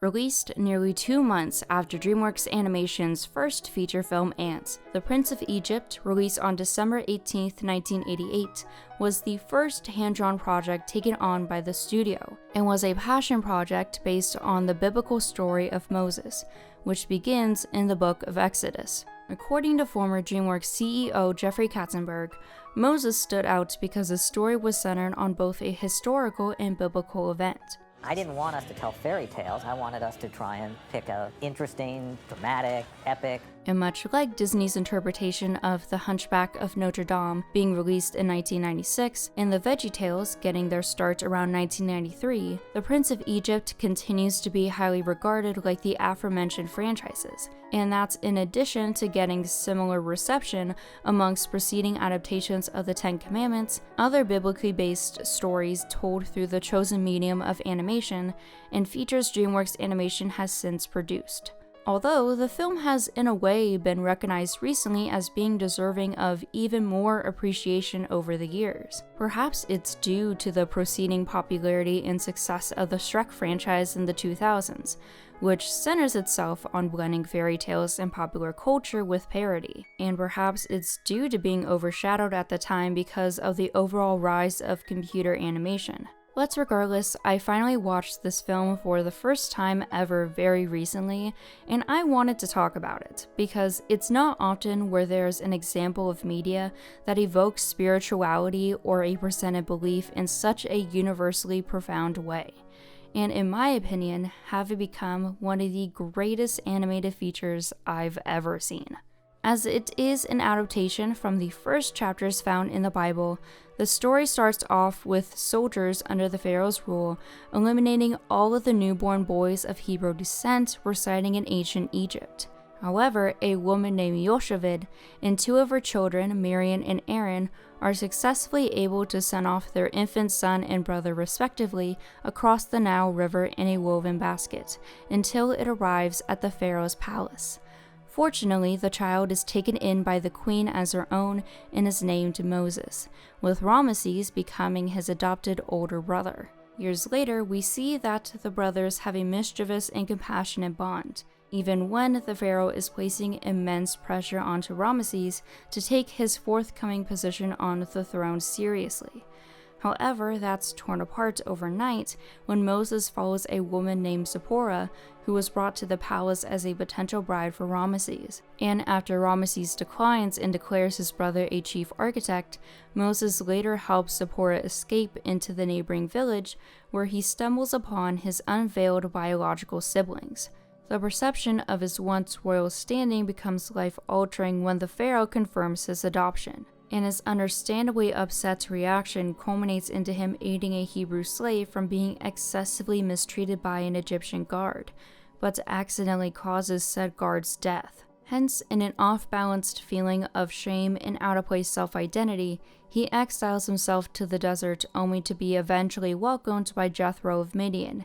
Released nearly 2 months after DreamWorks Animation's first feature film Ants, The Prince of Egypt, released on December 18, 1988, was the first hand-drawn project taken on by the studio, and was a passion project based on the biblical story of Moses, which begins in the book of Exodus. According to former DreamWorks CEO Jeffrey Katzenberg, Moses stood out because the story was centered on both a historical and biblical event. I didn't want us to tell fairy tales. I wanted us to try and pick a interesting, dramatic, epic. And much like Disney's interpretation of The Hunchback of Notre Dame being released in 1996 and The VeggieTales getting their start around 1993, The Prince of Egypt continues to be highly regarded like the aforementioned franchises. And that's in addition to getting similar reception amongst preceding adaptations of the Ten Commandments, other biblically based stories told through the chosen medium of animation, and features DreamWorks Animation has since produced. Although the film has in a way been recognized recently as being deserving of even more appreciation over the years. Perhaps it's due to the proceeding popularity and success of the Shrek franchise in the 2000s, which centers itself on blending fairy tales and popular culture with parody. And perhaps it's due to being overshadowed at the time because of the overall rise of computer animation. But regardless, I finally watched this film for the first time ever very recently, and I wanted to talk about it, because it's not often where there's an example of media that evokes spirituality or a presented belief in such a universally profound way, and in my opinion, have it become one of the greatest animated features I've ever seen. As it is an adaptation from the first chapters found in the Bible, the story starts off with soldiers under the Pharaoh's rule eliminating all of the newborn boys of Hebrew descent residing in ancient Egypt. However, a woman named Yocheved and 2 of her children, Miriam and Aaron, are successfully able to send off their infant son and brother respectively across the Nile River in a woven basket until it arrives at the Pharaoh's palace. Fortunately, the child is taken in by the queen as her own and is named Moses, with Ramesses becoming his adopted older brother. Years later, we see that the brothers have a mischievous and compassionate bond, even when the pharaoh is placing immense pressure onto Ramesses to take his forthcoming position on the throne seriously. However, that's torn apart overnight when Moses follows a woman named Zipporah, who was brought to the palace as a potential bride for Ramesses. And after Ramesses declines and declares his brother a chief architect, Moses later helps Zipporah escape into the neighboring village, where he stumbles upon his unveiled biological siblings. The perception of his once royal standing becomes life-altering when the pharaoh confirms his adoption, and his understandably upset reaction culminates into him aiding a Hebrew slave from being excessively mistreated by an Egyptian guard, but accidentally causes said guard's death. Hence, in an off-balanced feeling of shame and out-of-place self-identity, he exiles himself to the desert only to be eventually welcomed by Jethro of Midian.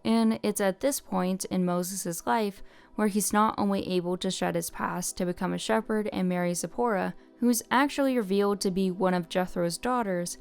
And it's at this point in Moses' life where he's not only able to shed his past to become a shepherd and marry Zipporah, who's actually revealed to be one of Jethro's daughters,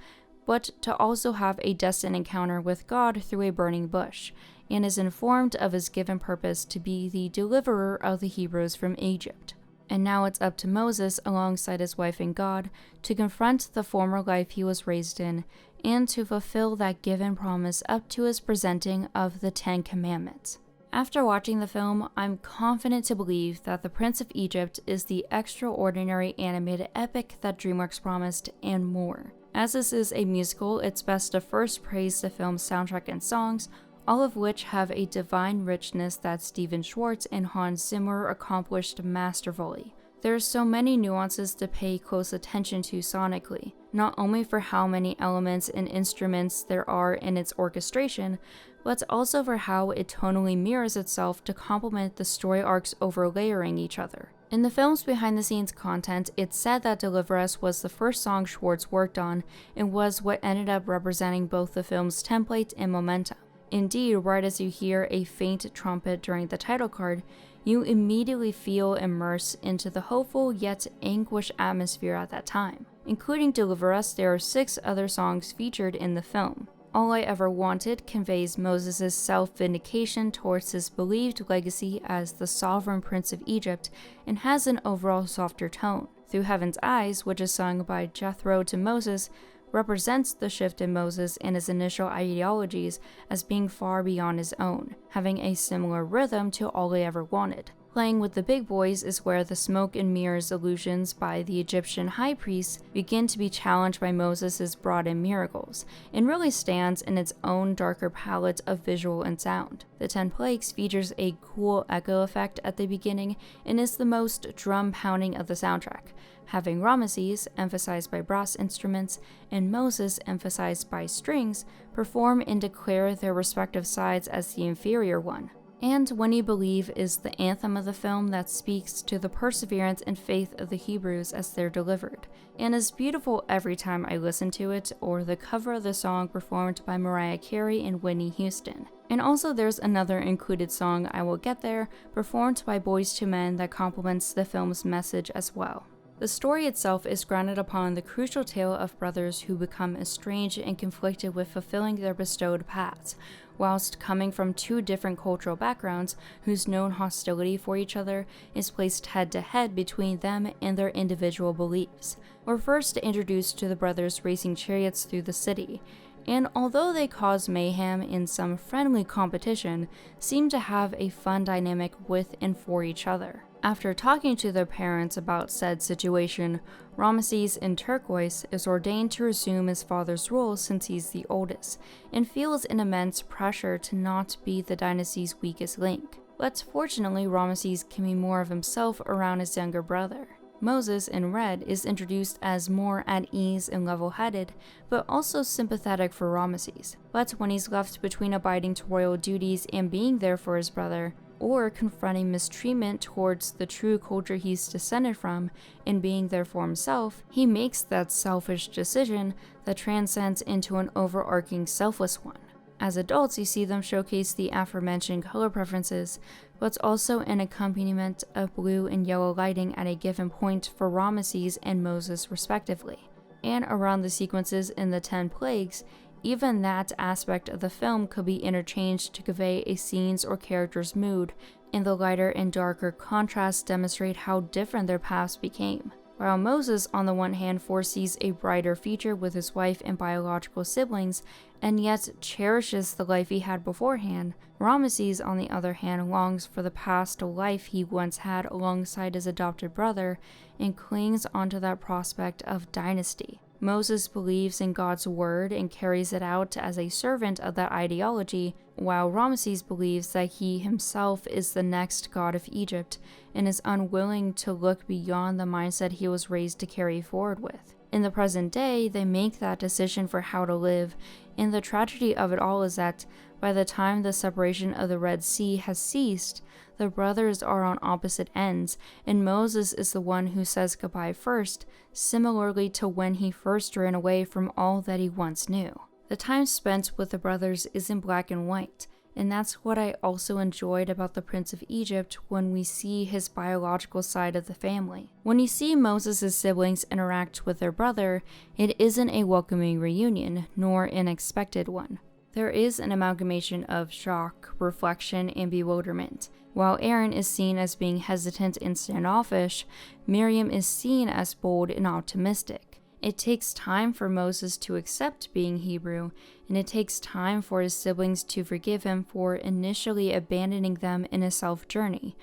but to also have a destined encounter with God through a burning bush, and is informed of his given purpose to be the deliverer of the Hebrews from Egypt. And now it's up to Moses, alongside his wife and God, to confront the former life he was raised in, and to fulfill that given promise up to his presenting of the Ten Commandments. After watching the film, I'm confident to believe that The Prince of Egypt is the extraordinary animated epic that DreamWorks promised, and more. As this is a musical, it's best to first praise the film's soundtrack and songs, all of which have a divine richness that Stephen Schwartz and Hans Zimmer accomplished masterfully. There's so many nuances to pay close attention to sonically, not only for how many elements and instruments there are in its orchestration, but also for how it tonally mirrors itself to complement the story arcs overlayering each other. In the film's behind-the-scenes content, it's said that Deliver Us was the first song Schwartz worked on and was what ended up representing both the film's template and momentum. Indeed, right as you hear a faint trumpet during the title card, you immediately feel immersed into the hopeful yet anguished atmosphere at that time. Including Deliver Us, there are 6 other songs featured in the film. All I Ever Wanted conveys Moses' self-vindication towards his believed legacy as the sovereign prince of Egypt and has an overall softer tone. Through Heaven's Eyes, which is sung by Jethro to Moses, represents the shift in Moses and his initial ideologies as being far beyond his own, having a similar rhythm to All I Ever Wanted. Playing with the big boys is where the smoke and mirrors illusions by the Egyptian high priests begin to be challenged by Moses' brought-in miracles, and really stands in its own darker palette of visual and sound. The 10 Plagues features a cool echo effect at the beginning and is the most drum-pounding of the soundtrack, having Ramesses, emphasized by brass instruments, and Moses, emphasized by strings, perform and declare their respective sides as the inferior one. And When You Believe is the anthem of the film that speaks to the perseverance and faith of the Hebrews as they're delivered, and is beautiful every time I listen to it, or the cover of the song performed by Mariah Carey and Whitney Houston. And also there's another included song, I Will Get There, performed by Boyz II Men that complements the film's message as well. The story itself is grounded upon the crucial tale of brothers who become estranged and conflicted with fulfilling their bestowed paths, whilst coming from two different cultural backgrounds whose known hostility for each other is placed head to head between them and their individual beliefs. We're first introduced to the brothers racing chariots through the city, and although they cause mayhem in some friendly competition, seem to have a fun dynamic with and for each other. After talking to their parents about said situation, Ramesses in Turquoise is ordained to resume his father's role since he's the oldest, and feels an immense pressure to not be the dynasty's weakest link. But fortunately, Ramesses can be more of himself around his younger brother. Moses in Red is introduced as more at ease and level-headed, but also sympathetic for Ramesses. But when he's left between abiding to royal duties and being there for his brother, or confronting mistreatment towards the true culture he's descended from and being there for himself, he makes that selfish decision that transcends into an overarching selfless one. As adults, you see them showcase the aforementioned color preferences, but also an accompaniment of blue and yellow lighting at a given point for Ramesses and Moses respectively. And around the sequences in the 10 Plagues, even that aspect of the film could be interchanged to convey a scene's or character's mood, and the lighter and darker contrasts demonstrate how different their paths became. While Moses on the one hand foresees a brighter future with his wife and biological siblings, and yet cherishes the life he had beforehand, Ramesses on the other hand longs for the past life he once had alongside his adopted brother, and clings onto that prospect of dynasty. Moses believes in God's word and carries it out as a servant of that ideology, while Ramesses believes that he himself is the next god of Egypt and is unwilling to look beyond the mindset he was raised to carry forward with. In the present day, they make that decision for how to live, and the tragedy of it all is that by the time the separation of the Red Sea has ceased, the brothers are on opposite ends, and Moses is the one who says goodbye first, similarly to when he first ran away from all that he once knew. The time spent with the brothers is in black and white, and that's what I also enjoyed about the Prince of Egypt when we see his biological side of the family. When you see Moses' siblings interact with their brother, it isn't a welcoming reunion, nor an expected one. There is an amalgamation of shock, reflection, and bewilderment. While Aaron is seen as being hesitant and standoffish, Miriam is seen as bold and optimistic. It takes time for Moses to accept being Hebrew, and it takes time for his siblings to forgive him for initially abandoning them in a self-journey,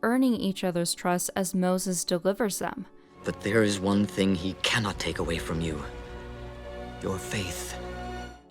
earning each other's trust as Moses delivers them. But there is one thing he cannot take away from you: your faith.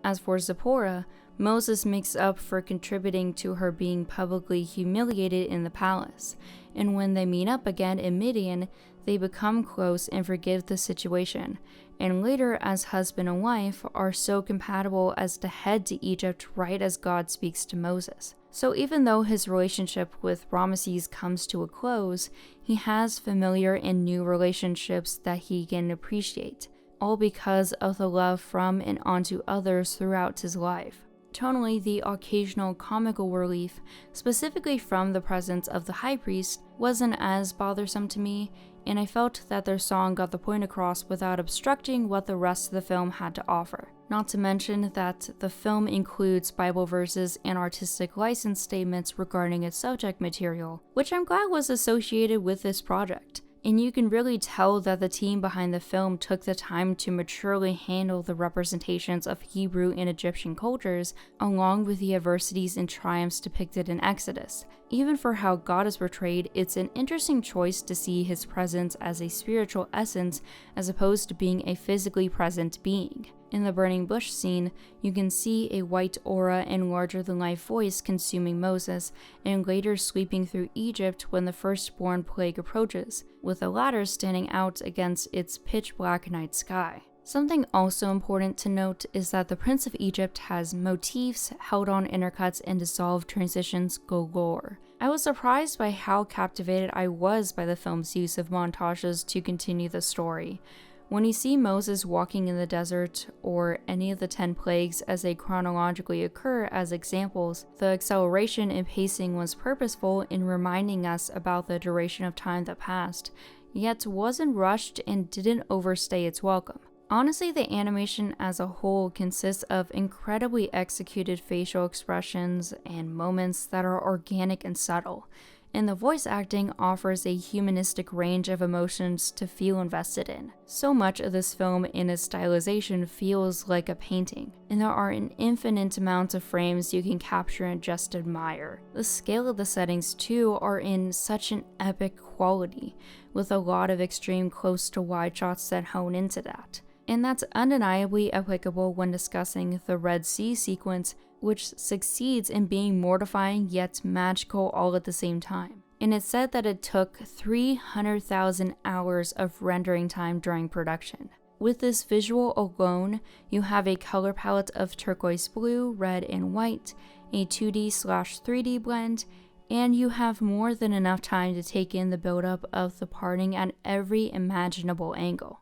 As for Zipporah, Moses makes up for contributing to her being publicly humiliated in the palace, and when they meet up again in Midian, they become close and forgive the situation, and later as husband and wife are so compatible as to head to Egypt right as God speaks to Moses. So even though his relationship with Ramesses comes to a close, he has familiar and new relationships that he can appreciate, all because of the love from and onto others throughout his life. Tonally, the occasional comical relief, specifically from the presence of the high priest, wasn't as bothersome to me, and I felt that their song got the point across without obstructing what the rest of the film had to offer. Not to mention that the film includes Bible verses and artistic license statements regarding its subject material, which I'm glad was associated with this project. And you can really tell that the team behind the film took the time to maturely handle the representations of Hebrew and Egyptian cultures, along with the adversities and triumphs depicted in Exodus. Even for how God is portrayed, it's an interesting choice to see his presence as a spiritual essence as opposed to being a physically present being. In the burning bush scene, you can see a white aura and larger-than-life voice consuming Moses, and later sweeping through Egypt when the firstborn plague approaches, with the latter standing out against its pitch-black night sky. Something also important to note is that the Prince of Egypt has motifs, held-on intercuts, and dissolved transitions galore. I was surprised by how captivated I was by the film's use of montages to continue the story. When you see Moses walking in the desert, or any of the 10 plagues as they chronologically occur as examples, the acceleration and pacing was purposeful in reminding us about the duration of time that passed, yet wasn't rushed and didn't overstay its welcome. Honestly, the animation as a whole consists of incredibly executed facial expressions and moments that are organic and subtle, and the voice acting offers a humanistic range of emotions to feel invested in. So much of this film in its stylization feels like a painting, and there are an infinite amount of frames you can capture and just admire. The scale of the settings too are in such an epic quality, with a lot of extreme close to wide shots that hone into that. And that's undeniably applicable when discussing the Red Sea sequence, which succeeds in being mortifying yet magical all at the same time. And it's said that it took 300,000 hours of rendering time during production. With this visual alone, you have a color palette of turquoise blue, red, and white, a 2D/3D blend, and you have more than enough time to take in the buildup of the parting at every imaginable angle.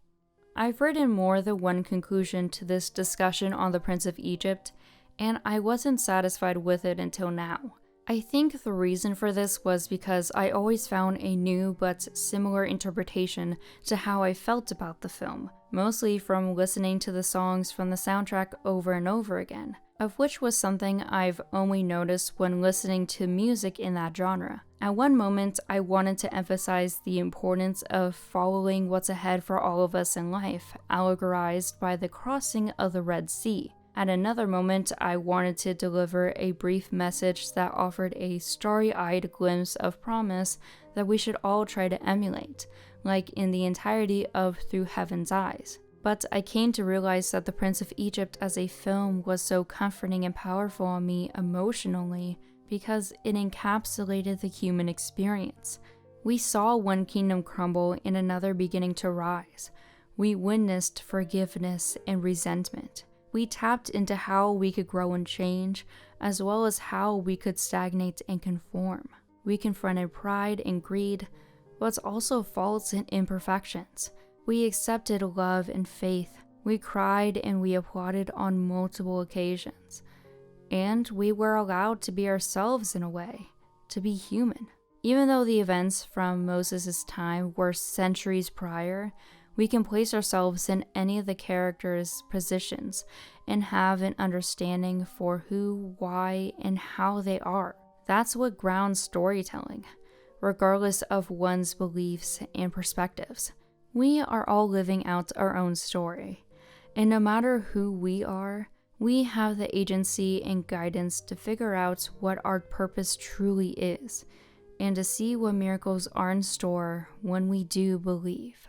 I've written more than one conclusion to this discussion on the Prince of Egypt, and I wasn't satisfied with it until now. I think the reason for this was because I always found a new but similar interpretation to how I felt about the film, mostly from listening to the songs from the soundtrack over and over again, of which was something I've only noticed when listening to music in that genre. At one moment, I wanted to emphasize the importance of following what's ahead for all of us in life, allegorized by the crossing of the Red Sea. At another moment, I wanted to deliver a brief message that offered a starry-eyed glimpse of promise that we should all try to emulate, like in the entirety of Through Heaven's Eyes. But I came to realize that The Prince of Egypt as a film was so comforting and powerful on me emotionally because it encapsulated the human experience. We saw one kingdom crumble and another beginning to rise. We witnessed forgiveness and resentment. We tapped into how we could grow and change, as well as how we could stagnate and conform. We confronted pride and greed, but also faults and imperfections. We accepted love and faith. We cried and we applauded on multiple occasions. And we were allowed to be ourselves in a way, to be human. Even though the events from Moses' time were centuries prior, we can place ourselves in any of the characters' positions and have an understanding for who, why, and how they are. That's what grounds storytelling, regardless of one's beliefs and perspectives. We are all living out our own story, and no matter who we are, we have the agency and guidance to figure out what our purpose truly is, and to see what miracles are in store when we do believe.